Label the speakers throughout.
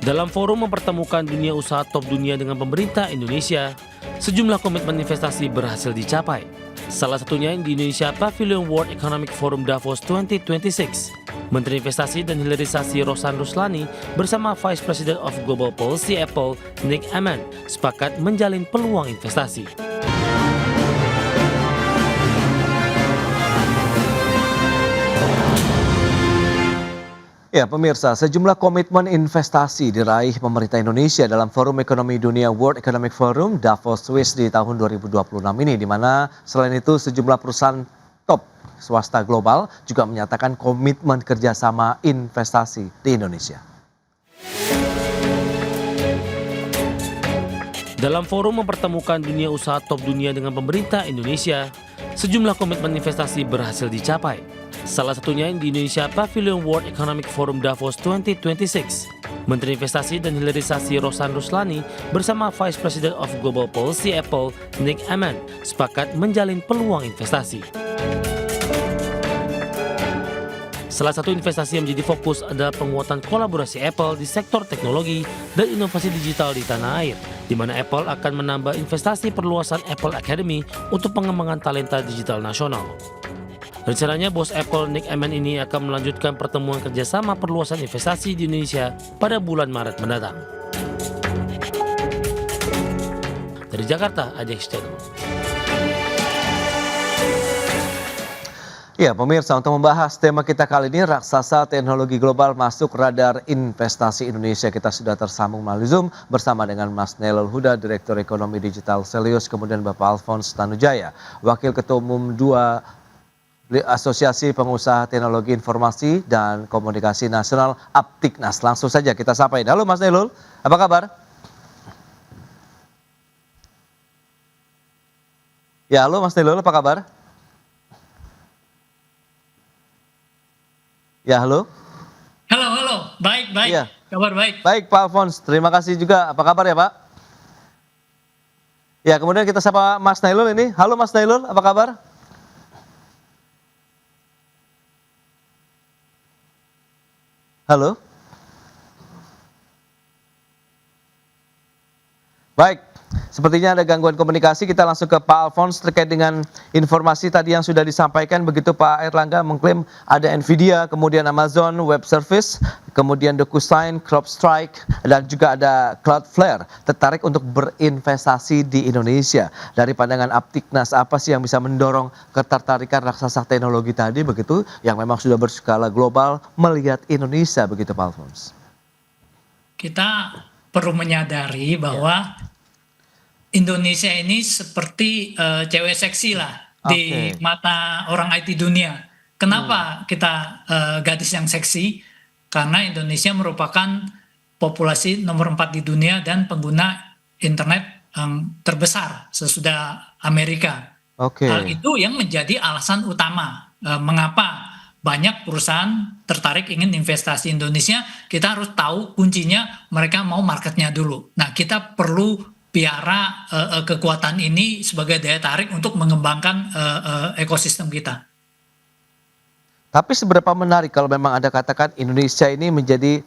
Speaker 1: Dalam forum mempertemukan dunia usaha top dunia dengan pemerintah Indonesia, sejumlah komitmen investasi berhasil dicapai. Salah satunya yang di Indonesia Pavilion World Economic Forum Davos 2026. Menteri Investasi dan Hilirisasi Rosan Ruslani bersama Vice President of Global Policy Apple, Nick Eman, sepakat menjalin peluang investasi.
Speaker 2: Ya, pemirsa, sejumlah komitmen investasi diraih pemerintah Indonesia dalam Forum Ekonomi Dunia World Economic Forum Davos Swiss di tahun 2026 ini, di mana selain itu sejumlah perusahaan top swasta global juga menyatakan komitmen kerjasama investasi di Indonesia.
Speaker 1: Dalam forum mempertemukan dunia usaha top dunia dengan pemerintah Indonesia, sejumlah komitmen investasi berhasil dicapai. Salah satunya yang di Indonesia Pavilion World Economic Forum Davos 2026. Menteri Investasi dan Hilirisasi Rosan Ruslani bersama Vice President of Global Policy Apple, Nick Eman, sepakat menjalin peluang investasi. Salah satu investasi yang menjadi fokus adalah penguatan kolaborasi Apple di sektor teknologi dan inovasi digital di tanah air, di mana Apple akan menambah investasi perluasan Apple Academy untuk pengembangan talenta digital nasional. Rencananya bos Apple Nick Eman ini akan melanjutkan pertemuan kerjasama perluasan investasi di Indonesia pada bulan Maret mendatang. Dari Jakarta, Ajeng Channel.
Speaker 2: Ya, pemirsa, untuk membahas tema kita kali ini, raksasa teknologi global masuk radar investasi Indonesia. Kita sudah tersambung melalui Zoom bersama dengan Mas Nailul Huda, Direktur Ekonomi Digital Selius, kemudian Bapak Alphonse Tanujaya, Wakil Ketua Umum 2 Asosiasi Pengusaha Teknologi Informasi dan Komunikasi Nasional Aptiknas. Langsung saja kita sampaikan. Halo Mas Nailul, apa kabar? Ya, halo Mas Nailul, apa kabar? Ya, halo.
Speaker 3: Halo, baik,
Speaker 2: Ya.
Speaker 3: kabar baik.
Speaker 2: Baik Pak Alphonse, terima kasih juga. Apa kabar ya Pak? Ya, kemudian kita sapa Mas Nailul ini. Halo Mas Nailul, apa kabar? Halo. Baik, sepertinya ada gangguan komunikasi. Kita langsung ke Pak Alphonse terkait dengan informasi tadi yang sudah disampaikan. Begitu Pak Erlangga mengklaim ada Nvidia, kemudian Amazon Web Service, kemudian DocuSign, CrowdStrike, dan juga ada Cloudflare tertarik untuk berinvestasi di Indonesia. Dari pandangan Aptiknas, apa sih yang bisa mendorong ketertarikan raksasa teknologi tadi begitu yang memang sudah berskala global melihat Indonesia begitu Pak Alphonse?
Speaker 3: Kita perlu menyadari bahwa Indonesia ini seperti cewek seksi lah di mata orang IT dunia. Kenapa kita gadis yang seksi? Karena Indonesia merupakan populasi nomor 4 di dunia dan pengguna internet yang terbesar sesudah Amerika. Hal itu yang menjadi alasan utama mengapa banyak perusahaan tertarik ingin investasi Indonesia. Kita harus tahu kuncinya mereka mau marketnya dulu. Nah, kita perlu piara kekuatan ini sebagai daya tarik untuk mengembangkan ekosistem kita.
Speaker 2: Tapi seberapa menarik kalau memang Anda katakan Indonesia ini menjadi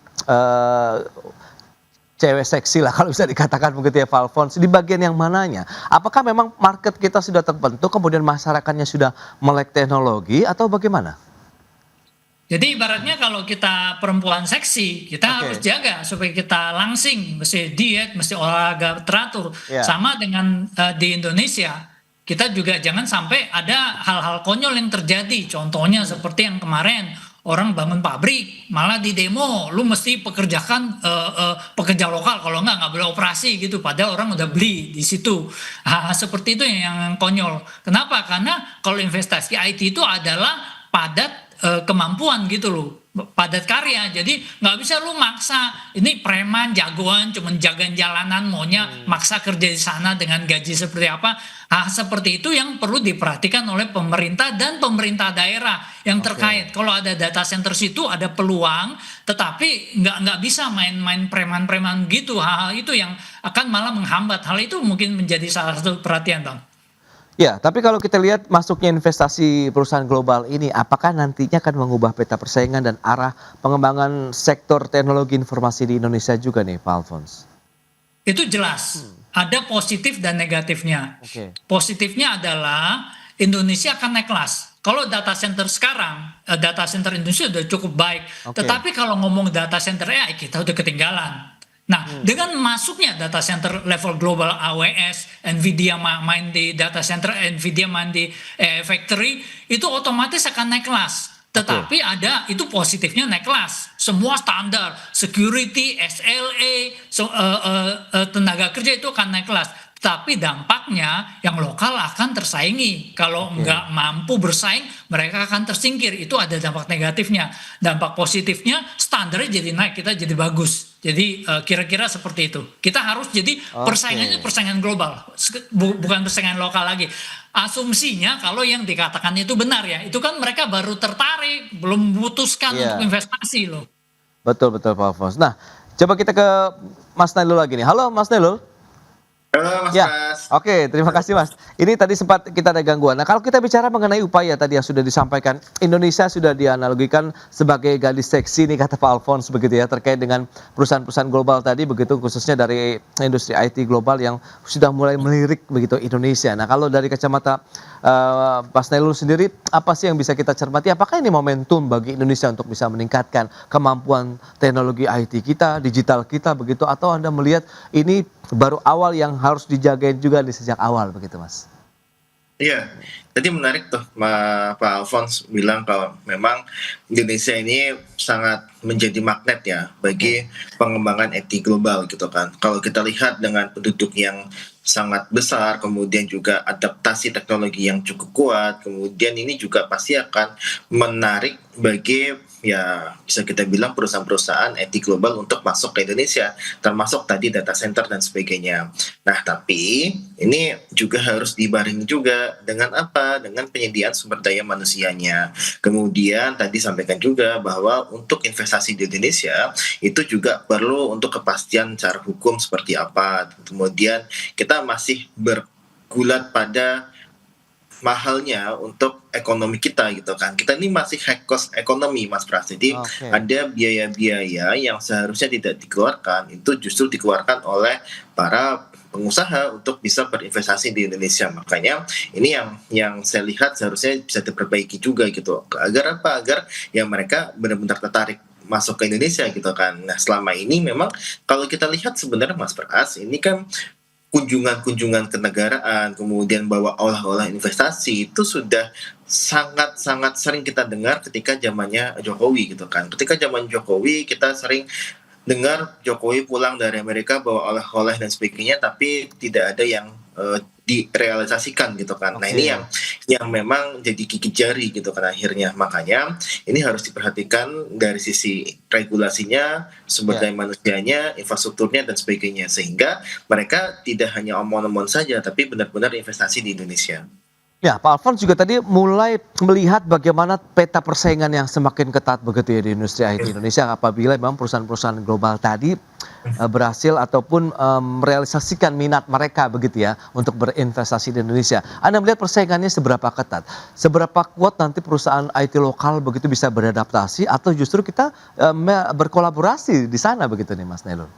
Speaker 2: cewek seksi lah kalau bisa dikatakan begitu ya Pak Alphonse. Di bagian yang mananya? Apakah memang market kita sudah terbentuk kemudian masyarakatnya sudah melek teknologi atau bagaimana?
Speaker 3: Jadi ibaratnya kalau kita perempuan seksi, kita harus jaga supaya kita langsing, mesti diet, mesti olahraga teratur. Sama dengan di Indonesia, kita juga jangan sampai ada hal-hal konyol yang terjadi. Contohnya seperti yang kemarin, orang bangun pabrik, malah di demo, lu mesti pekerjakan pekerja lokal, kalau nggak boleh operasi gitu. Padahal orang udah beli di situ. Seperti itu yang konyol. Kenapa? Karena kalau investasi IT itu adalah padat kemampuan gitu loh, padat karya. Jadi nggak bisa lu maksa ini preman jagoan cuman jagain jalanan maunya maksa kerja di sana dengan gaji seperti apa. Seperti itu yang perlu diperhatikan oleh pemerintah dan pemerintah daerah yang terkait. Kalau ada data center situ ada peluang, tetapi nggak bisa main-main preman-preman gitu. Hal-hal itu yang akan malah menghambat. Hal itu mungkin menjadi salah satu perhatian, Bang.
Speaker 2: Ya, tapi kalau kita lihat masuknya investasi perusahaan global ini, apakah nantinya akan mengubah peta persaingan dan arah pengembangan sektor teknologi informasi di Indonesia juga nih, Pak Alphonse?
Speaker 3: Itu jelas, ada positif dan negatifnya.
Speaker 2: Oke.
Speaker 3: Positifnya adalah Indonesia akan naik kelas. Kalau data center sekarang, data center Indonesia sudah cukup baik.
Speaker 2: Oke.
Speaker 3: Tetapi kalau ngomong data center AI, kita udah ketinggalan. Nah, dengan masuknya data center level global AWS, Nvidia main di data center, Nvidia main di factory, itu otomatis akan naik kelas. Tetapi ada, itu positifnya naik kelas. Semua standar, security, SLA, tenaga kerja itu akan naik kelas. Tapi dampaknya yang lokal akan tersaingi. Kalau nggak mampu bersaing, mereka akan tersingkir. Itu ada dampak negatifnya. Dampak positifnya, standarnya jadi naik, kita jadi bagus. Jadi kira-kira seperti itu. Kita harus jadi persaingannya persaingan global, bukan persaingan lokal lagi. Asumsinya kalau yang dikatakan itu benar ya, itu kan mereka baru tertarik, belum memutuskan untuk investasi loh.
Speaker 2: Betul, betul Pak Alphonse. Nah, coba kita ke Mas Nailul lagi nih. Halo Mas Nailul.
Speaker 4: Halo Mas
Speaker 2: Ya,
Speaker 4: Pras.
Speaker 2: oke, terima kasih Mas. Ini tadi sempat kita ada gangguan. Nah, kalau kita bicara mengenai upaya tadi yang sudah disampaikan, Indonesia sudah dianalogikan sebagai gadis seksi nih kata Pak Alphonse begitu ya, terkait dengan perusahaan-perusahaan global tadi begitu, khususnya dari industri IT global yang sudah mulai melirik begitu Indonesia. Nah, kalau dari kacamata Mas Nailul sendiri, apa sih yang bisa kita cermati? Apakah ini momentum bagi Indonesia untuk bisa meningkatkan kemampuan teknologi IT kita, digital kita begitu, atau Anda melihat ini baru awal yang harus dijagain juga di sejak awal begitu Mas?
Speaker 4: Iya, tadi menarik tuh Pak Alphonse bilang kalau memang Indonesia ini sangat menjadi magnet ya bagi pengembangan IT global gitu kan. Kalau kita lihat dengan penduduk yang sangat besar, kemudian juga adaptasi teknologi yang cukup kuat, kemudian ini juga pasti akan menarik bagi ya bisa kita bilang perusahaan-perusahaan IT global untuk masuk ke Indonesia, termasuk tadi data center dan sebagainya. Nah, tapi ini juga harus dibarengi juga dengan apa? Dengan penyediaan sumber daya manusianya. Kemudian tadi sampaikan juga bahwa untuk investasi di Indonesia itu juga perlu untuk kepastian cara hukum seperti apa. Kemudian kita masih bergulat pada mahalnya untuk ekonomi kita gitu kan. Kita ini masih high cost ekonomi Mas Pras. Jadi ada biaya-biaya yang seharusnya tidak dikeluarkan, itu justru dikeluarkan oleh para pengusaha untuk bisa berinvestasi di Indonesia. Makanya ini yang saya lihat seharusnya bisa diperbaiki juga gitu. Agar apa? Agar ya mereka benar-benar tertarik masuk ke Indonesia gitu kan. Nah, selama ini memang kalau kita lihat sebenarnya Mas Pras, ini kan kunjungan-kunjungan kenegaraan, kemudian bawa olah-olah investasi itu sudah sangat-sangat sering kita dengar ketika zamannya Jokowi gitu kan. Ketika zaman Jokowi kita sering dengar Jokowi pulang dari Amerika bawa oleh-oleh dan sebagainya, tapi tidak ada yang direalisasikan gitu kan. Nah, ini yang memang jadi gigit jari gitu kan akhirnya. Makanya ini harus diperhatikan dari sisi regulasinya, sumber daya manusianya, infrastrukturnya dan sebagainya, sehingga mereka tidak hanya omong-omong saja tapi benar-benar investasi di Indonesia.
Speaker 2: Ya, Pak Alphonse juga tadi mulai melihat bagaimana peta persaingan yang semakin ketat begitu ya di industri IT Indonesia apabila memang perusahaan-perusahaan global tadi berhasil ataupun merealisasikan minat mereka begitu ya untuk berinvestasi di Indonesia. Anda melihat persaingannya seberapa ketat? Seberapa kuat nanti perusahaan IT lokal begitu bisa beradaptasi atau justru kita berkolaborasi di sana begitu nih Mas Nailul?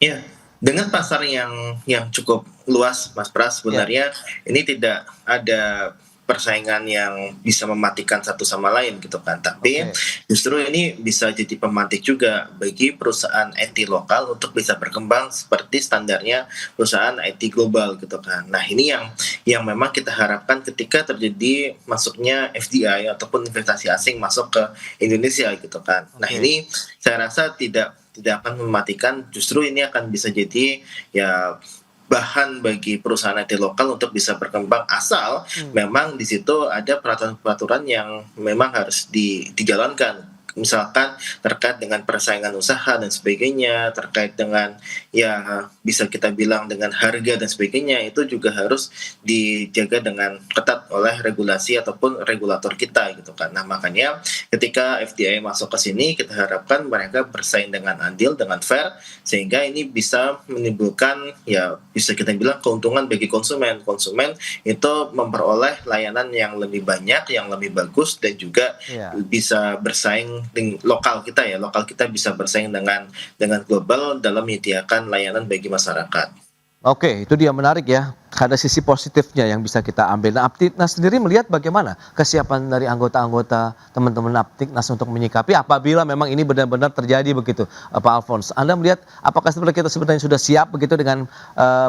Speaker 4: Iya. Dengan pasar yang cukup luas, Mas Pras, sebenarnya ini tidak ada persaingan yang bisa mematikan satu sama lain gitu kan. Tapi justru ini bisa jadi pemantik juga bagi perusahaan IT lokal untuk bisa berkembang seperti standarnya perusahaan IT global gitu kan. Nah, ini yang memang kita harapkan ketika terjadi masuknya FDI ataupun investasi asing masuk ke Indonesia gitu kan. Nah, ini saya rasa tidak akan mematikan, justru ini akan bisa jadi ya bahan bagi perusahaan IT lokal untuk bisa berkembang asal memang di situ ada peraturan-peraturan yang memang harus dijalankan. misalkan terkait dengan persaingan usaha dan sebagainya, terkait dengan ya bisa kita bilang dengan harga dan sebagainya, itu juga harus dijaga dengan ketat oleh regulasi ataupun regulator kita gitu kan. Nah makanya ketika FDI masuk ke sini, kita harapkan mereka bersaing dengan adil, dengan fair, sehingga ini bisa menimbulkan ya bisa kita bilang keuntungan bagi konsumen. Konsumen itu memperoleh layanan yang lebih banyak, yang lebih bagus, dan juga bisa bersaing dengan lokal kita ya. Lokal kita bisa bersaing dengan global dalam menyediakan layanan bagi masyarakat.
Speaker 2: Oke, itu dia menarik ya. Ada sisi positifnya yang bisa kita ambil. Nah, Aptiknas sendiri melihat bagaimana kesiapan dari anggota-anggota teman-teman Aptiknas untuk menyikapi apabila memang ini benar-benar terjadi begitu, Pak Alphonse. Anda melihat apakah sebenarnya kita sebenarnya sudah siap begitu dengan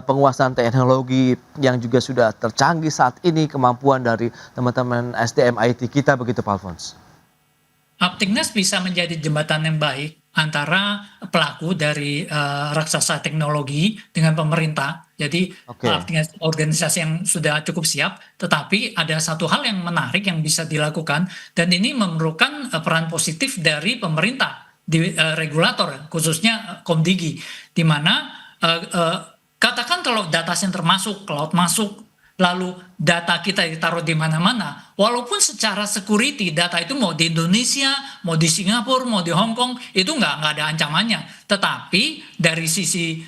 Speaker 2: penguasaan teknologi yang juga sudah tercanggih saat ini, kemampuan dari teman-teman SDM IT kita begitu, Pak Alphonse?
Speaker 3: Aptiknas bisa menjadi jembatan yang baik antara pelaku dari raksasa teknologi dengan pemerintah. Jadi organisasi yang sudah cukup siap, tetapi ada satu hal yang menarik yang bisa dilakukan, dan ini memerlukan peran positif dari pemerintah, di regulator, khususnya Komdigi, di mana katakan kalau data center masuk, cloud masuk, lalu data kita ditaruh di mana-mana, walaupun secara security data itu mau di Indonesia, mau di Singapura, mau di Hong Kong, itu nggak ada ancamannya. Tetapi dari sisi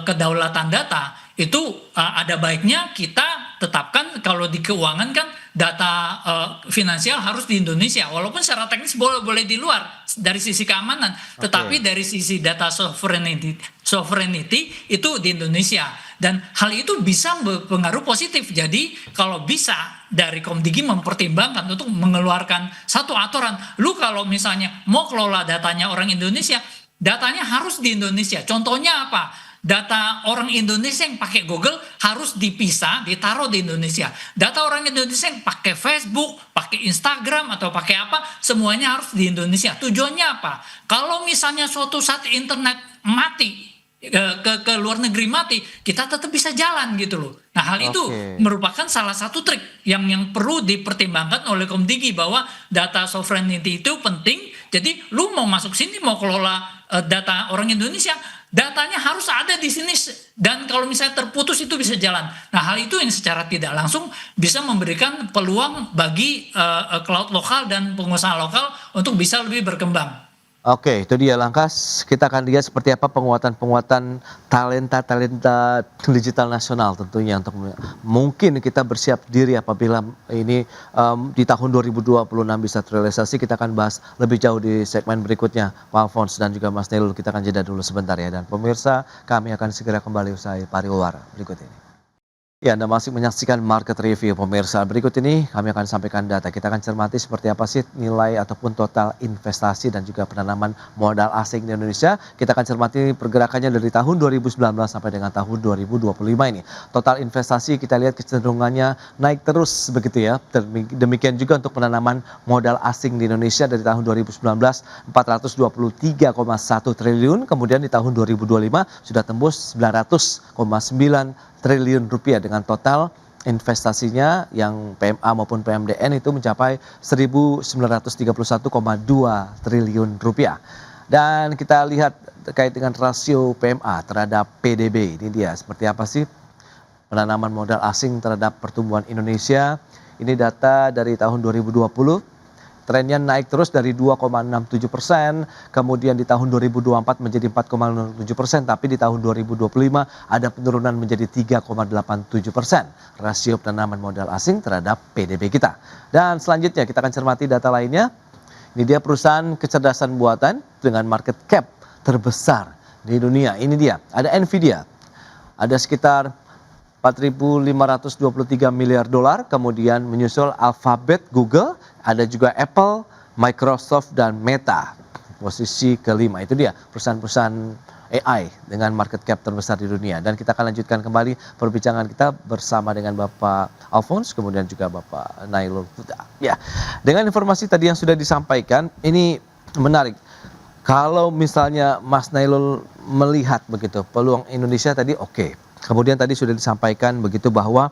Speaker 3: kedaulatan data, itu ada baiknya kita tetapkan kalau di keuangan kan data finansial harus di Indonesia, walaupun secara teknis boleh di luar dari sisi keamanan, tetapi dari sisi data sovereignty itu di Indonesia. Dan hal itu bisa berpengaruh positif. Jadi kalau bisa dari Komdigi mempertimbangkan untuk mengeluarkan satu aturan, lu kalau misalnya mau kelola datanya orang Indonesia, datanya harus di Indonesia. Contohnya apa? Data orang Indonesia yang pakai Google harus dipisah, ditaruh di Indonesia. Data orang Indonesia yang pakai Facebook, pakai Instagram, atau pakai apa, semuanya harus di Indonesia. Tujuannya apa? Kalau misalnya suatu saat internet mati, ke luar negeri mati, kita tetap bisa jalan gitu loh. Nah hal itu merupakan salah satu trik yang perlu dipertimbangkan oleh Komdigi, bahwa data sovereignty itu penting. Jadi lu mau masuk sini, mau kelola data orang Indonesia, datanya harus ada di sini, dan kalau misalnya terputus itu bisa jalan. Nah hal itu yang secara tidak langsung bisa memberikan peluang bagi cloud lokal dan pengusaha lokal untuk bisa lebih berkembang.
Speaker 2: Oke, itu dia Langkas. Kita akan lihat seperti apa penguatan talenta digital nasional tentunya, untuk mungkin kita bersiap diri apabila ini di tahun 2026 bisa terrealisasi. Kita akan bahas lebih jauh di segmen berikutnya, Pak Alphonse dan juga Mas Nailul. Kita akan jeda dulu sebentar ya, dan pemirsa, kami akan segera kembali usai pariwara berikut ini. Ya, Anda masih menyaksikan Market Review, pemirsa. Berikut ini kami akan sampaikan data. Kita akan cermati seperti apa sih nilai ataupun total investasi dan juga penanaman modal asing di Indonesia. Kita akan cermati pergerakannya dari tahun 2019 sampai dengan tahun 2025 ini. Total investasi kita lihat kecenderungannya naik terus begitu ya. Demikian juga untuk penanaman modal asing di Indonesia dari tahun 2019 423,1 triliun. Kemudian di tahun 2025 sudah tembus 900,9 triliun rupiah, dengan total investasinya yang PMA maupun PMDN itu mencapai 1.931,2 triliun rupiah. Dan kita lihat terkait dengan rasio PMA terhadap PDB, ini dia seperti apa sih penanaman modal asing terhadap pertumbuhan Indonesia. Ini data dari tahun 2020. Trennya naik terus dari 2,67%, kemudian di tahun 2024 menjadi 4,07%, tapi di tahun 2025 ada penurunan menjadi 3,87% rasio penanaman modal asing terhadap PDB kita. Dan selanjutnya kita akan cermati data lainnya. Ini dia perusahaan kecerdasan buatan dengan market cap terbesar di dunia. Ini dia, ada Nvidia, ada sekitar 4.523 miliar dolar, kemudian menyusul Alphabet, Google, ada juga Apple, Microsoft, dan Meta. Posisi kelima, itu dia perusahaan-perusahaan AI dengan market cap terbesar di dunia. Dan kita akan lanjutkan kembali perbincangan kita bersama dengan Bapak Alphonse, kemudian juga Bapak Nailul Huda. Ya, dengan informasi tadi yang sudah disampaikan, ini menarik. Kalau misalnya Mas Nailul melihat begitu peluang Indonesia tadi, oke. Kemudian tadi sudah disampaikan begitu bahwa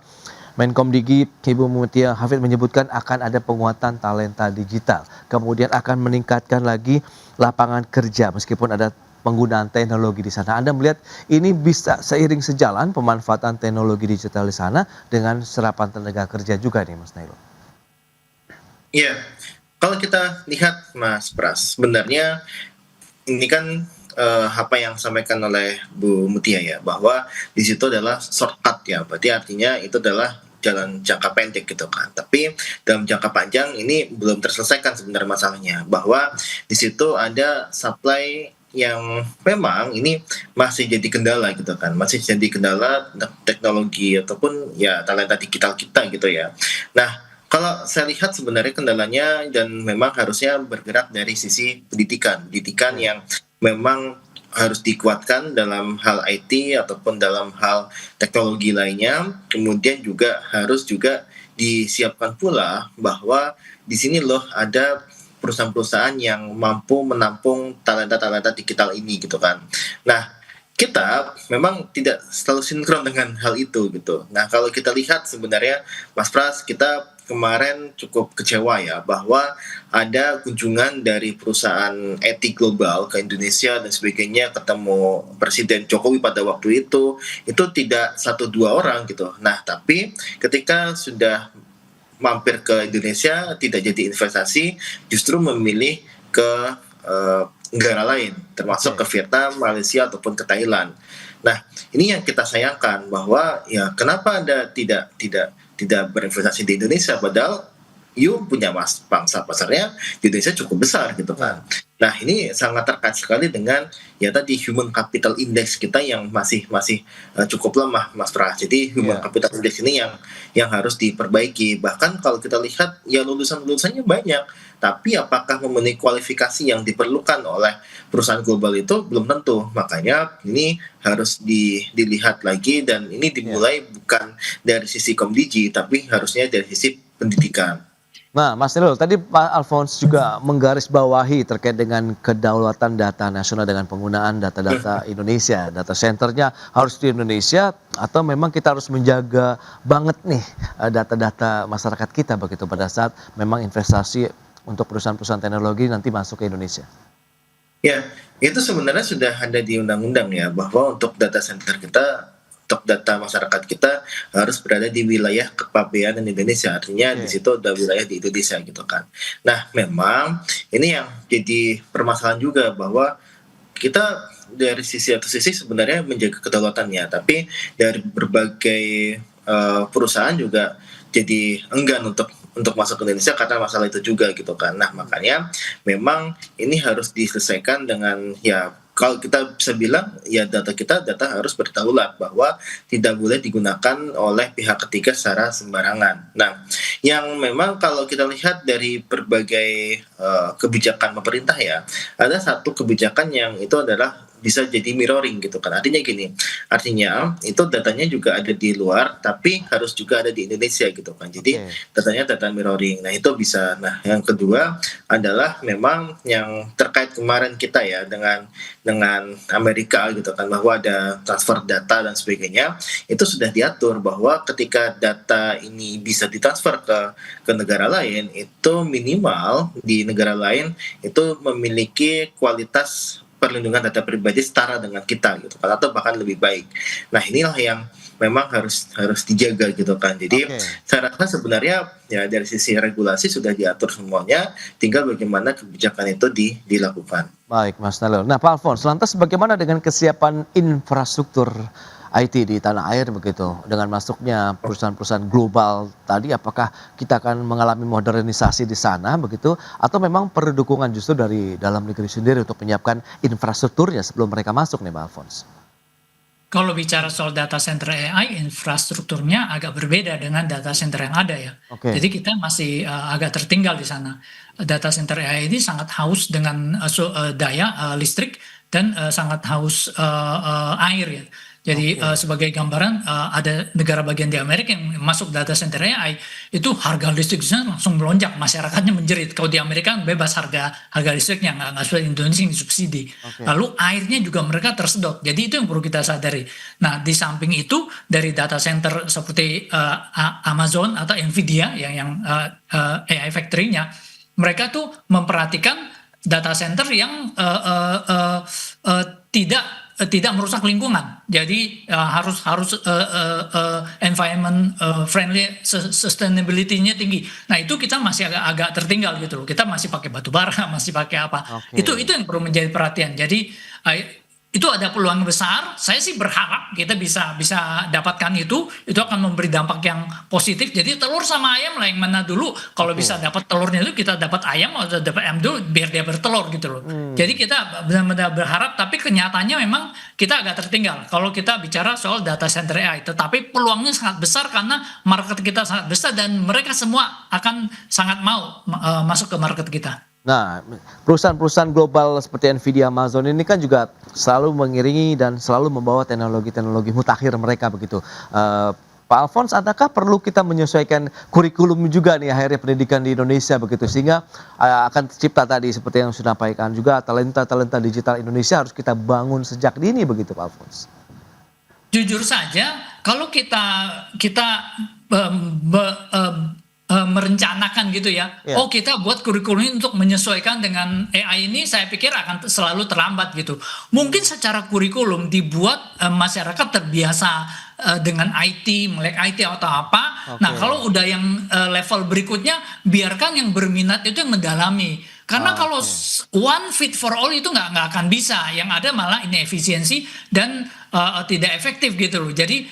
Speaker 2: Menkomdigi Ibu Mutia Hafid menyebutkan akan ada penguatan talenta digital, kemudian akan meningkatkan lagi lapangan kerja meskipun ada penggunaan teknologi di sana. Anda melihat ini bisa seiring sejalan pemanfaatan teknologi digital di sana dengan serapan tenaga kerja juga nih Mas Nailul.
Speaker 4: Iya, kalau kita lihat Mas Pras, sebenarnya ini kan apa yang disampaikan oleh Bu Mutia ya, bahwa di situ adalah shortcut ya, berarti artinya itu adalah jalan jangka pendek gitu kan. Tapi dalam jangka panjang ini belum terselesaikan sebenarnya masalahnya, bahwa di situ ada supply yang memang ini masih jadi kendala gitu kan, masih jadi kendala teknologi ataupun ya talenta digital kita gitu ya. Nah, kalau saya lihat sebenarnya kendalanya dan memang harusnya bergerak dari sisi pendidikan yang memang harus dikuatkan dalam hal IT ataupun dalam hal teknologi lainnya. Kemudian juga harus juga disiapkan pula bahwa di sini loh ada perusahaan-perusahaan yang mampu menampung talenta-talenta digital ini gitu kan. Nah, kita memang tidak selalu sinkron dengan hal itu gitu. Nah, kalau kita lihat sebenarnya Mas Pras, kita kemarin cukup kecewa ya bahwa ada kunjungan dari perusahaan IT global ke Indonesia dan sebagainya, ketemu Presiden Jokowi pada waktu itu tidak 1-2 orang gitu. Nah, tapi ketika sudah mampir ke Indonesia tidak jadi investasi, justru memilih ke negara lain, termasuk ke Vietnam, Malaysia ataupun ke Thailand. Nah, ini yang kita sayangkan bahwa ya kenapa Anda tidak berinvestasi di Indonesia, padahal punya pangsa pasarnya di Indonesia cukup besar gitu kan. Nah, ini sangat terkait sekali dengan ya tadi human capital index kita yang masih cukup lemah Mas Pras. Jadi human capital index ini yang harus diperbaiki. Bahkan kalau kita lihat ya lulusannya banyak, tapi apakah memenuhi kualifikasi yang diperlukan oleh perusahaan global itu belum tentu. Makanya ini harus dilihat lagi, dan ini dimulai bukan dari sisi Komdigi tapi harusnya dari sisi pendidikan.
Speaker 2: Nah, Mas Nailul, tadi Pak Alphonse juga menggarisbawahi terkait dengan kedaulatan data nasional dengan penggunaan data-data Indonesia. Data centernya harus di Indonesia atau memang kita harus menjaga banget nih data-data masyarakat kita begitu pada saat memang investasi untuk perusahaan-perusahaan teknologi nanti masuk ke Indonesia.
Speaker 4: Ya, itu sebenarnya sudah ada di undang-undang ya, bahwa untuk data center kita, untuk data masyarakat kita harus berada di wilayah kepabeanan Indonesia. Artinya di situ ada wilayah di Indonesia gitu kan. Nah, memang ini yang jadi permasalahan juga, bahwa kita dari sisi sebenarnya menjaga kedaulatannya, tapi dari berbagai perusahaan juga jadi enggan untuk masuk ke Indonesia karena masalah itu juga gitu kan. Nah, makanya memang ini harus diselesaikan dengan ya, kalau kita bisa bilang ya data harus berdaulat, bahwa tidak boleh digunakan oleh pihak ketiga secara sembarangan. Nah, yang memang kalau kita lihat dari berbagai kebijakan pemerintah ya, ada satu kebijakan yang itu adalah bisa jadi mirroring gitu kan. Artinya gini, artinya itu datanya juga ada di luar tapi harus juga ada di Indonesia gitu kan. Jadi datanya data mirroring. Nah, itu bisa. Nah, yang kedua adalah memang yang terkait kemarin kita ya dengan Amerika gitu kan, bahwa ada transfer data dan sebagainya. Itu sudah diatur bahwa ketika data ini bisa ditransfer ke negara lain, itu minimal di negara lain itu memiliki kualitas perlindungan data pribadi setara dengan kita gitu kan, atau bahkan lebih baik. Nah, inilah yang memang harus dijaga gitu kan. Jadi saya rasa sebenarnya ya dari sisi regulasi sudah diatur semuanya, tinggal bagaimana kebijakan itu dilakukan.
Speaker 2: Baik, Mas Nailul. Nah, Pak Alphonse, lantas bagaimana dengan kesiapan infrastruktur IT di tanah air begitu, dengan masuknya perusahaan-perusahaan global tadi, apakah kita akan mengalami modernisasi di sana begitu, atau memang perlu dukungan justru dari dalam negeri sendiri untuk menyiapkan infrastrukturnya sebelum mereka masuk nih Pak Alphonse?
Speaker 3: Kalau bicara soal data center AI, infrastrukturnya agak berbeda dengan data center yang ada ya. Jadi kita masih agak tertinggal di sana. Data center AI ini sangat haus dengan daya listrik dan sangat haus air ya. Jadi sebagai gambaran ada negara bagian di Amerika yang masuk data center AI itu harga listriknya langsung melonjak, masyarakatnya menjerit. Kalau di Amerika kan bebas harga listriknya, nggak seperti Indonesia yang disubsidi. Lalu airnya juga mereka tersedot. Jadi itu yang perlu kita sadari. Nah di samping itu dari data center seperti Amazon atau Nvidia yang AI factory-nya, mereka tuh memperhatikan data center yang tidak merusak lingkungan. Jadi harus environment friendly, sustainability-nya tinggi. Nah itu kita masih agak tertinggal gitu loh. Kita masih pakai batu bara, masih pakai apa? Itu yang perlu menjadi perhatian. Jadi itu ada peluang besar. Saya sih berharap kita bisa dapatkan itu akan memberi dampak yang positif. Jadi telur sama ayam lah yang mana dulu. Kalau bisa dapat telurnya itu kita dapat ayam atau dapat ayam dulu biar dia bertelur gitu loh. Jadi kita benar-benar berharap, tapi kenyataannya memang kita agak tertinggal kalau kita bicara soal data center AI. Tetapi peluangnya sangat besar karena market kita sangat besar dan mereka semua akan sangat mau masuk ke market kita.
Speaker 2: Nah, perusahaan-perusahaan global seperti Nvidia, Amazon ini kan juga selalu mengiringi dan selalu membawa teknologi-teknologi mutakhir mereka begitu. Pak Alphonse, adakah perlu kita menyesuaikan kurikulum juga nih akhirnya pendidikan di Indonesia begitu, sehingga akan tercipta tadi seperti yang sudah disampaikan juga talenta-talenta digital Indonesia harus kita bangun sejak dini begitu Pak Alphonse?
Speaker 3: Jujur saja, kalau kita merencanakan gitu ya, kita buat kurikulum ini untuk menyesuaikan dengan AI ini, saya pikir akan selalu terlambat gitu. Mungkin secara kurikulum dibuat masyarakat terbiasa dengan IT, melek IT atau apa. Nah kalau udah yang level berikutnya, biarkan yang berminat itu yang mendalami. Karena kalau one fit for all itu nggak akan bisa. Yang ada malah inefisiensi dan tidak efektif gitu loh. Jadi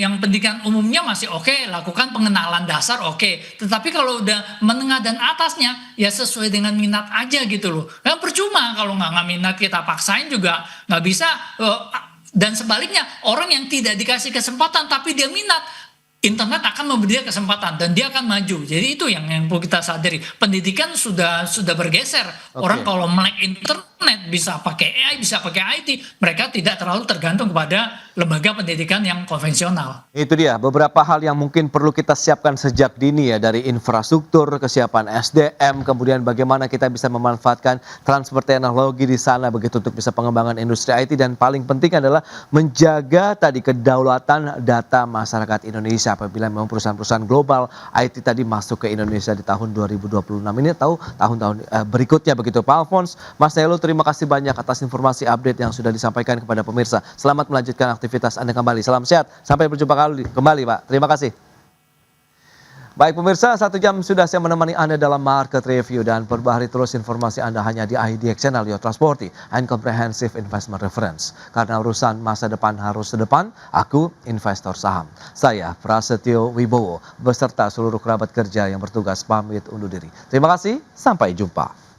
Speaker 3: yang pendidikan umumnya masih oke, lakukan pengenalan dasar oke. Tetapi kalau udah menengah dan atasnya ya sesuai dengan minat aja gitu loh. Kan percuma kalau nggak minat kita paksain juga nggak bisa. Dan sebaliknya orang yang tidak dikasih kesempatan tapi dia minat, internet akan memberi dia kesempatan dan dia akan maju. Jadi itu yang perlu kita sadari. Pendidikan sudah bergeser. Orang kalau melek internet bisa pakai AI, bisa pakai IT, mereka tidak terlalu tergantung kepada lembaga pendidikan yang konvensional.
Speaker 2: Itu dia beberapa hal yang mungkin perlu kita siapkan sejak dini ya, dari infrastruktur, kesiapan SDM, kemudian bagaimana kita bisa memanfaatkan transfer teknologi di sana begitu untuk bisa pengembangan industri IT, dan paling penting adalah menjaga tadi kedaulatan data masyarakat Indonesia apabila memang perusahaan-perusahaan global IT tadi masuk ke Indonesia di tahun 2026 ini atau tahun-tahun berikutnya begitu. Pak Alphonse, Mas Nelo, terima kasih banyak atas informasi update yang sudah disampaikan kepada pemirsa. Selamat melanjutkan aktivitas Anda kembali. Salam sehat. Sampai berjumpa kembali, Pak. Terima kasih. Baik pemirsa, 1 jam sudah saya menemani Anda dalam Market Review, dan perbaharui terus informasi Anda hanya di IDX Channel, your trustworthy and comprehensive investment reference. Karena urusan masa depan harus sedepan, aku investor saham. Saya Prasetyo Wibowo beserta seluruh kerabat kerja yang bertugas pamit undur diri. Terima kasih, sampai jumpa.